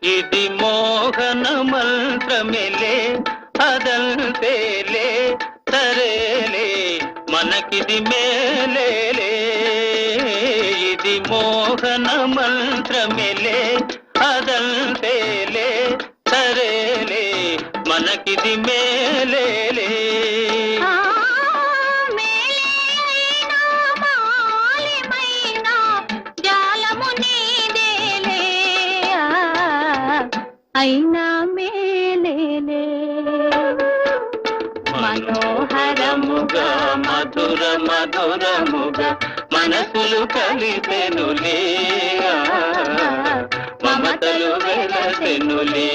ఇది మోహన మంత్రమేలే అదంతేలే సరేలే మనకిది మేలేలే ఇది మోహన మంత్రమేలే అదంతేలే సరేలే మనకిది మేలేలే అయినా మేలేలే మనోహరముగా మధుర మధురముగా మనసులు కలిసెనులే మమతలు వెలసెనులే